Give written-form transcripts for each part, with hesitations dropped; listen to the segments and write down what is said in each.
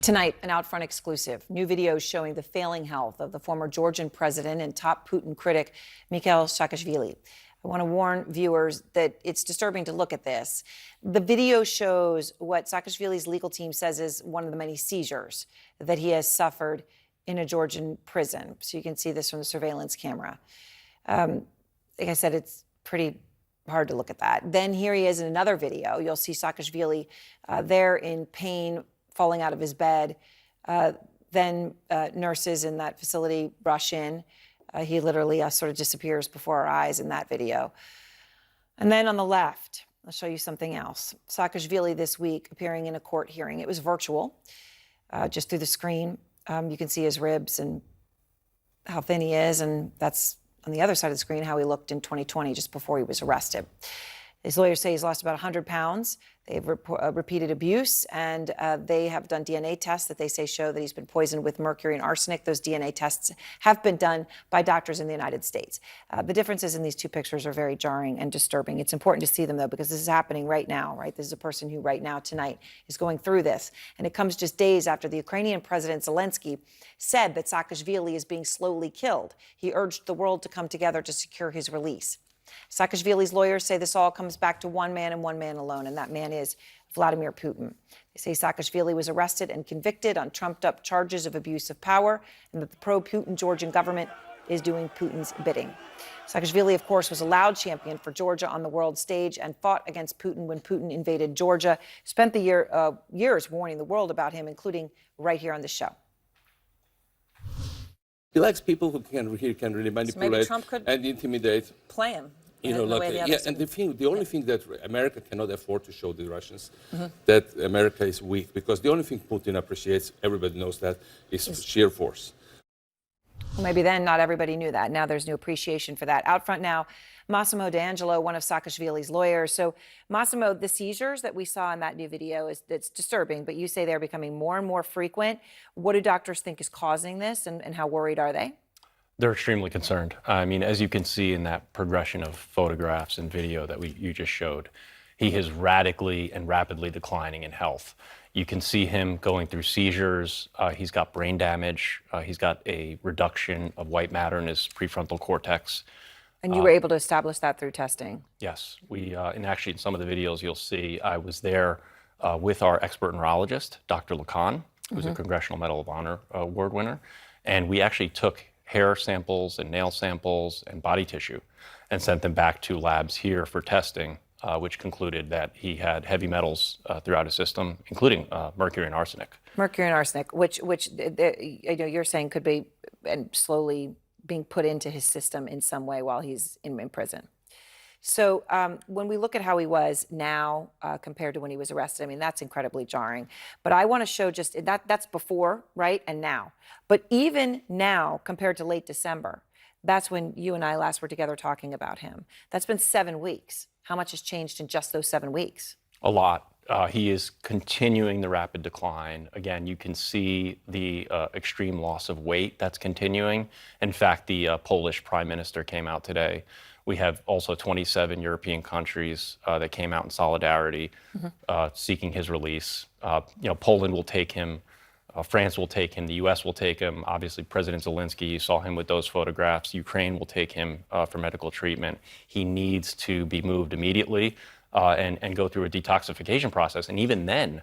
Tonight, an Outfront exclusive. New videos showing the failing health of the former Georgian president and top Putin critic, Mixeillo Saakashvili. I want to warn viewers that it's disturbing to look at this. The video shows what Saakashvili's legal team says is one of the many seizures that he has suffered in a Georgian prison. So you can see this from the surveillance camera. Like I said, it's pretty hard to look at that. Then here he is in another video. You'll see Saakashvili there in pain, falling out of his bed. Then nurses in that facility rush in. He literally sort of disappears before our eyes in that video. And then on the left, I'll show you something else. Saakashvili this week appearing in a court hearing. It was virtual, just through the screen. You can see his ribs and how thin he is, and that's on the other side of the screen how he looked in 2020, just before he was arrested. His lawyers say he's lost about 100 pounds. They've repeated abuse, and they have done DNA tests that they say show that he's been poisoned with mercury and arsenic. Those DNA tests have been done by doctors in the United States. The differences in these two pictures are very jarring and disturbing. It's important to see them, though, because this is happening right now, right? This is a person who right now, tonight, is going through this. And it comes just days after the Ukrainian President Zelensky said that Saakashvili is being slowly killed. He urged the world to come together to secure his release. Saakashvili's lawyers say this all comes back to one man and one man alone, and that man is Vladimir Putin. They say Saakashvili was arrested and convicted on trumped-up charges of abuse of power, and that the pro-Putin Georgian government is doing Putin's bidding. Saakashvili, of course, was a loud champion for Georgia on the world stage and fought against Putin when Putin invaded Georgia, spent the years warning the world about him, including right here on the show. He likes people who can really manipulate and intimidate. Play him. You know, like, yeah, and the only thing that America cannot afford to show the Russians that America is weak, because the only thing Putin appreciates, everybody knows that, is sheer force. Well, maybe then not everybody knew that. Now there's new appreciation for that. Out front now, Massimo D'Angelo, one of Saakashvili's lawyers. So, Massimo, the seizures that we saw in that new video, it's disturbing, but you say they're becoming more and more frequent. What do doctors think is causing this, and how worried are they? They're extremely concerned. I mean, as you can see in that progression of photographs and video that you just showed, he is radically and rapidly declining in health. You can see him going through seizures. He's got brain damage. He's got a reduction of white matter in his prefrontal cortex. And you were able to establish that through testing? Yes. And actually in some of the videos you'll see, I was there with our expert neurologist, Dr. Lacan, who's a Congressional Medal of Honor award winner. And we actually took hair samples and nail samples and body tissue and sent them back to labs here for testing, which concluded that he had heavy metals throughout his system, including mercury and arsenic. Mercury and arsenic, which you're saying could be and slowly being put into his system in some way while he's in prison. So when we look at how he was now compared to when he was arrested, I mean, that's incredibly jarring. But I want to show just that's before, right, and now. But even now, compared to late December, that's when you and I last were together talking about him. That's been 7 weeks. How much has changed in just those 7 weeks? A lot. He is continuing the rapid decline. Again, you can see the extreme loss of weight that's continuing. In fact, the Polish prime minister came out today. We have also 27 European countries that came out in solidarity seeking his release. Poland will take him. France will take him. The U.S. will take him. Obviously, President Zelensky, you saw him with those photographs. Ukraine will take him for medical treatment. He needs to be moved immediately and go through a detoxification process. And even then,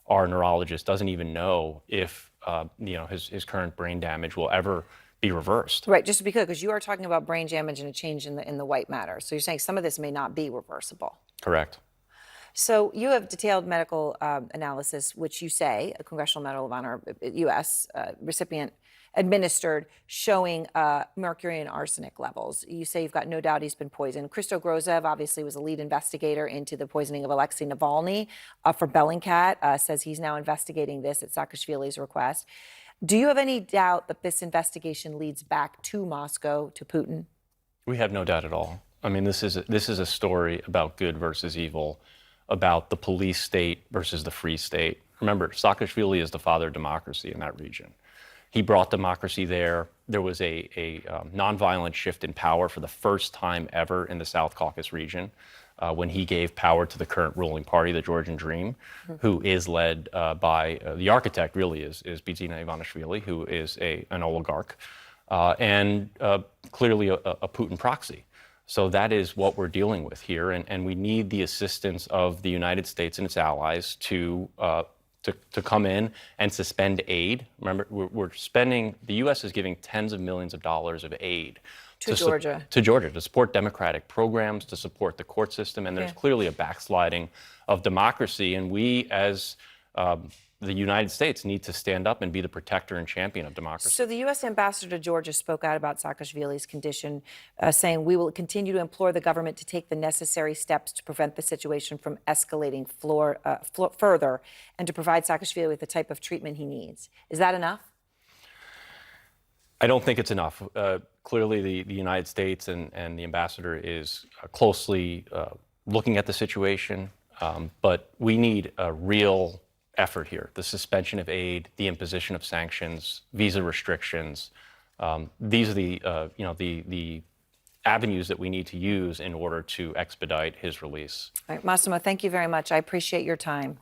our neurologist doesn't even know if his current brain damage will ever be reversed. Right, just to be clear, because you are talking about brain damage and a change in the white matter. So you're saying some of this may not be reversible. Correct. So you have detailed medical analysis, which you say, a Congressional Medal of Honor, U.S. Recipient administered, showing mercury and arsenic levels. You say you've got no doubt he's been poisoned. Christo Grozev obviously was a lead investigator into the poisoning of Alexei Navalny for Bellingcat, says he's now investigating this at Saakashvili's request. Do you have any doubt that this investigation leads back to Moscow, to Putin? We have no doubt at all. I mean, this is a story about good versus evil, about the police state versus the free state. Remember, Saakashvili is the father of democracy in that region. He brought democracy there. There was a nonviolent shift in power for the first time ever in the South Caucasus region. when he gave power to the current ruling party, the Georgian Dream, who is led by the architect, really is Bidzina Ivanišvili, who is an oligarch, and clearly a Putin proxy. So that is what we're dealing with here, and we need the assistance of the United States and its allies to come in and suspend aid. Remember, the U.S. is giving tens of millions of dollars of aid to Georgia to support democratic programs, to support the court system, and there's clearly a backsliding of democracy, and we as the United States need to stand up and be the protector and champion of democracy. So the U.S. ambassador to Georgia spoke out about Saakashvili's condition, saying, "We will continue to implore the government to take the necessary steps to prevent the situation from escalating further and to provide Saakashvili with the type of treatment he needs." Is that enough? I don't think it's enough. Clearly, the United States and the ambassador is closely looking at the situation, but we need a real effort here. The suspension of aid, the imposition of sanctions, visa restrictions. These are the avenues that we need to use in order to expedite his release. All right, Massimo, thank you very much. I appreciate your time.